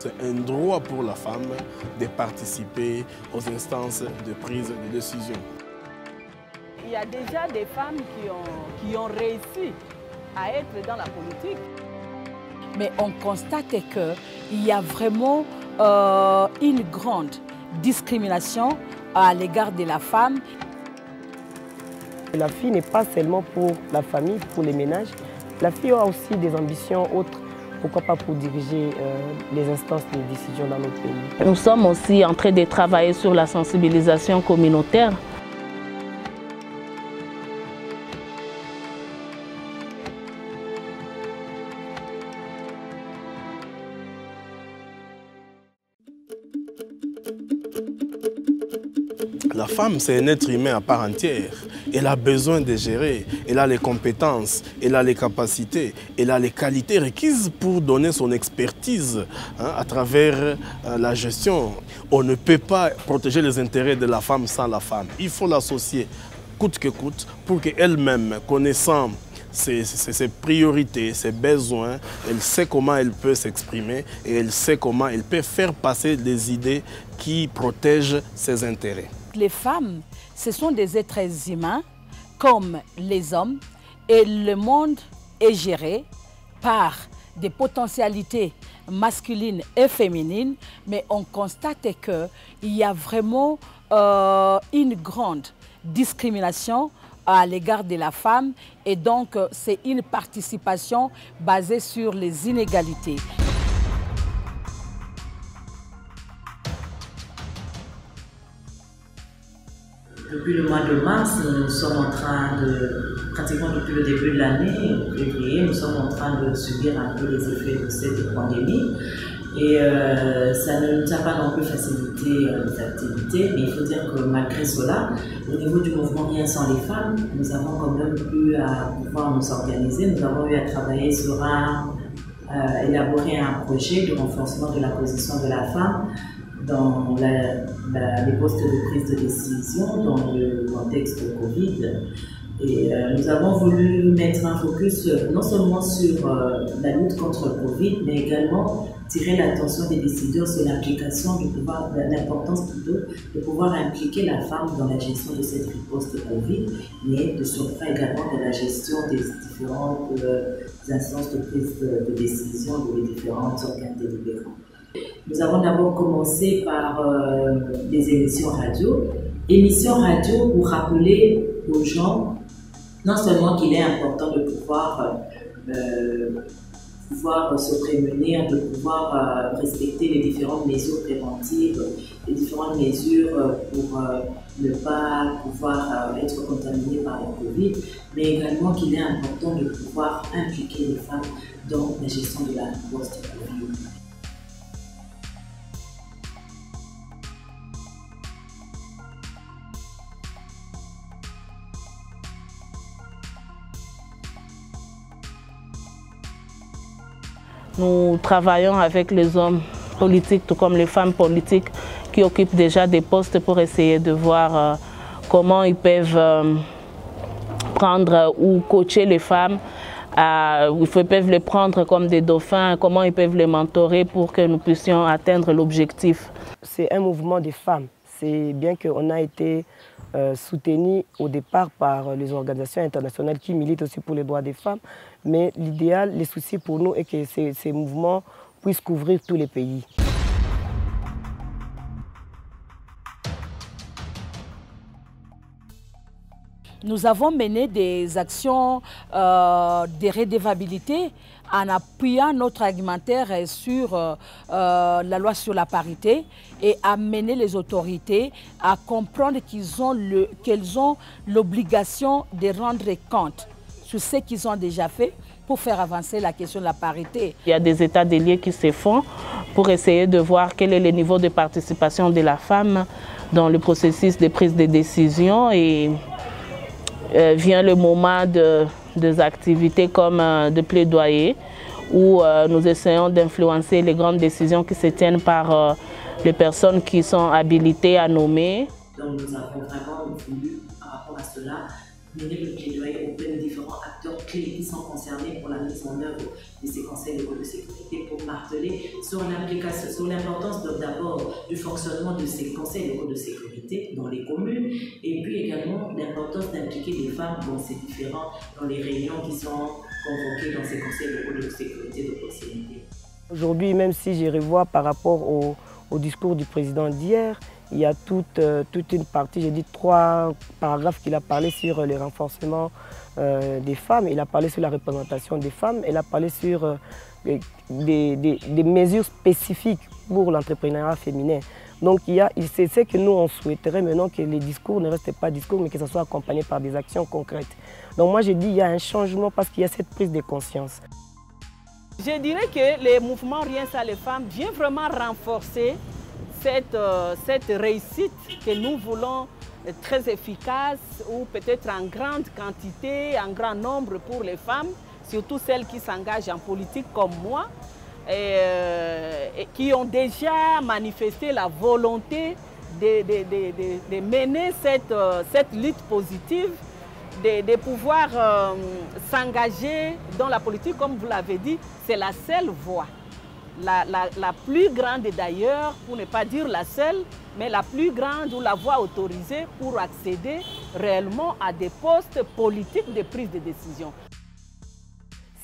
C'est un droit pour la femme de participer aux instances de prise de décision. Il y a déjà des femmes qui ont réussi à être dans la politique. Mais on constate qu'il y a vraiment une grande discrimination à l'égard de la femme. La fille n'est pas seulement pour la famille, pour les ménages. La fille a aussi des ambitions autres. Pourquoi pas pour diriger les instances de décision dans notre pays. Nous sommes aussi en train de travailler sur la sensibilisation communautaire. La femme, c'est un être humain à part entière. Elle a besoin de gérer, elle a les compétences, elle a les capacités, elle a les qualités requises pour donner son expertise à travers la gestion. On ne peut pas protéger les intérêts de la femme sans la femme. Il faut l'associer coûte que coûte pour qu'elle-même, connaissant ses priorités, ses besoins, elle sait comment elle peut s'exprimer et elle sait comment elle peut faire passer des idées qui protègent ses intérêts. Les femmes, ce sont des êtres humains comme les hommes et le monde est géré par des potentialités masculines et féminines, mais on constate qu'il y a vraiment une grande discrimination à l'égard de la femme et donc c'est une participation basée sur les inégalités. Depuis le mois de mars, nous sommes en train de, pratiquement depuis le début de l'année, février, nous sommes en train de subir un peu les effets de cette pandémie. Et ça ne nous a pas non plus facilité les activités, mais il faut dire que malgré cela, au niveau du mouvement Rien sans les femmes, nous avons quand même pu pouvoir nous organiser. Nous avons eu à travailler sur élaborer un projet de renforcement de la position de la femme dans les postes de prise de décision dans le contexte de Covid. Et nous avons voulu mettre un focus non seulement sur la lutte contre le Covid, mais également tirer l'attention des décideurs sur l'implication du pouvoir, l'importance plutôt de pouvoir impliquer la femme dans la gestion de cette riposte Covid, mais de surcroît également dans la gestion des différentes instances de prise de décision de les différents organes délibérants. Nous avons d'abord commencé par des émissions radio. Émissions radio pour rappeler aux gens non seulement qu'il est important de pouvoir se prémunir, de pouvoir respecter les différentes mesures préventives, les différentes mesures pour ne pas pouvoir être contaminé par la Covid, mais également qu'il est important de pouvoir impliquer les femmes dans la gestion de la post-Covid. Nous travaillons avec les hommes politiques, tout comme les femmes politiques qui occupent déjà des postes pour essayer de voir comment ils peuvent prendre ou coacher les femmes. Ils peuvent les prendre comme des dauphins, comment ils peuvent les mentorer pour que nous puissions atteindre l'objectif. C'est un mouvement des femmes. C'est bien qu'on a été soutenu au départ par les organisations internationales qui militent aussi pour les droits des femmes. Mais l'idéal, les soucis pour nous est que ces mouvements puissent couvrir tous les pays. Nous avons mené des actions de redevabilité en appuyant notre argumentaire sur la loi sur la parité et amener les autorités à comprendre qu'elles ont l'obligation de rendre compte sur ce qu'ils ont déjà fait pour faire avancer la question de la parité. Il y a des états des lieux qui se font pour essayer de voir quel est le niveau de participation de la femme dans le processus de prise de décision et vient le moment des activités comme de plaidoyer où nous essayons d'influencer les grandes décisions qui se tiennent par les personnes qui sont habilitées à nommer. Donc nous avons vraiment voulu, par rapport à cela, mener le plaidoyer auprès de différents acteurs clés qui sont concernés pour la mise en œuvre de ces conseils locaux de sécurité, pour marteler sur l'implication, sur l'importance d'abord du fonctionnement de ces conseils locaux de sécurité dans les communes, et puis également l'importance d'impliquer les femmes dans ces dans les réunions qui sont convoquées dans ces conseils locaux de sécurité de proximité. Aujourd'hui, même si je revois par rapport au discours du président d'hier, il y a toute une partie, j'ai dit 3 paragraphes qu'il a parlé sur le renforcement des femmes, il a parlé sur la représentation des femmes, il a parlé sur des mesures spécifiques pour l'entrepreneuriat féminin. Donc c'est ce que nous on souhaiterait maintenant, que les discours ne restent pas discours, mais que ça soit accompagné par des actions concrètes. Donc moi j'ai dit il y a un changement parce qu'il y a cette prise de conscience. Je dirais que le mouvement Rien sans les femmes vient vraiment renforcer cette réussite que nous voulons très efficace, ou peut-être en grande quantité, en grand nombre pour les femmes, surtout celles qui s'engagent en politique comme moi, et qui ont déjà manifesté la volonté de mener cette lutte positive, de pouvoir s'engager dans la politique, comme vous l'avez dit, c'est la seule voie. La plus grande d'ailleurs, pour ne pas dire la seule, mais la plus grande ou la voie autorisée pour accéder réellement à des postes politiques de prise de décision.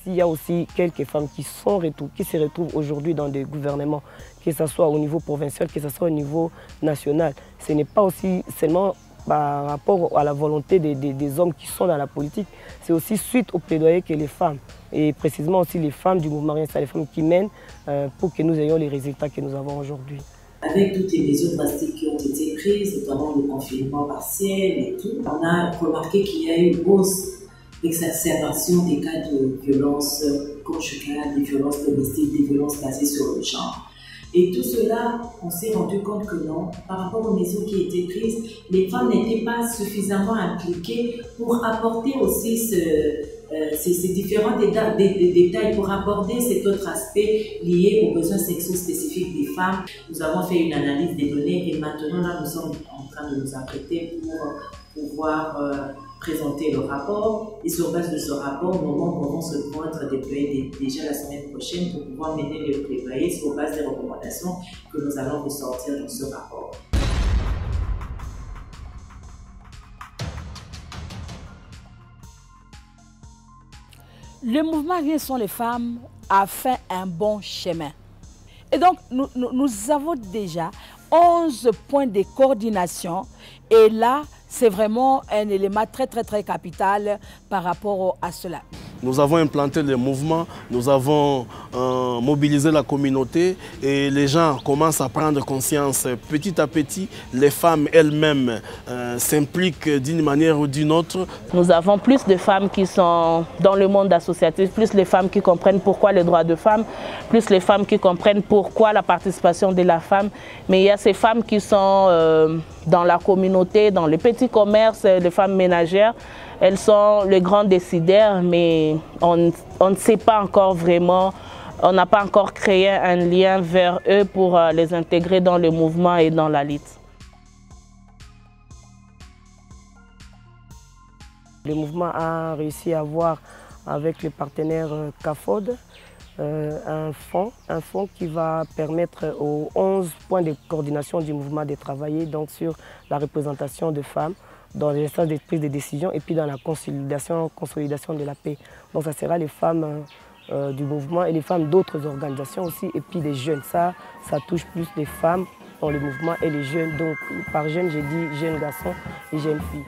Il y a aussi quelques femmes qui se retrouvent aujourd'hui dans des gouvernements, que ce soit au niveau provincial, que ce soit au niveau national. Ce n'est pas aussi seulement par rapport à la volonté des hommes qui sont dans la politique, c'est aussi suite au plaidoyer que les femmes, et précisément aussi les femmes du mouvement Rien sans les femmes qui mènent pour que nous ayons les résultats que nous avons aujourd'hui. Avec toutes les mesures drastiques qui ont été prises, notamment le confinement partiel et tout, on a remarqué qu'il y a eu une hausse d'exacerbation des cas de violences conjugales, des violences domestiques, des violences basées sur le genre. Et tout cela, on s'est rendu compte que non, par rapport aux mesures qui étaient prises, les femmes n'étaient pas suffisamment impliquées pour apporter aussi ces différents détails, pour aborder cet autre aspect lié aux besoins sexuels spécifiques des femmes. Nous avons fait une analyse des données et maintenant là, nous sommes en train de nous apprêter pour pouvoir présenter le rapport, et sur base de ce rapport, nos membres vont se poindre déployer déjà la semaine prochaine pour pouvoir mener le plaidoyer sur base des recommandations que nous allons ressortir dans ce rapport. Le mouvement Rien sans les femmes a fait un bon chemin. Et donc, nous avons déjà 11 points de coordination, et là, c'est vraiment un élément très capital par rapport à cela. Nous avons implanté le mouvement, nous avons mobilisé la communauté et les gens commencent à prendre conscience. Petit à petit, les femmes elles-mêmes s'impliquent d'une manière ou d'une autre. Nous avons plus de femmes qui sont dans le monde associatif, plus les femmes qui comprennent pourquoi les droits de femmes, plus les femmes qui comprennent pourquoi la participation de la femme. Mais il y a ces femmes qui sont dans la communauté, dans les petits commerces, les femmes ménagères. Elles sont les grands décideurs, mais on ne sait pas encore vraiment, on n'a pas encore créé un lien vers eux pour les intégrer dans le mouvement et dans la lutte. Le mouvement a réussi à avoir avec le partenaire CAFOD un fonds qui va permettre aux 11 points de coordination du mouvement de travailler donc sur la représentation de femmes dans les instances de prise de décision et puis dans la consolidation de la paix. Donc ça sera les femmes du mouvement et les femmes d'autres organisations aussi, et puis les jeunes. Ça touche plus les femmes dans le mouvement et les jeunes. Donc par jeunes, j'ai dit jeunes garçons et jeunes filles.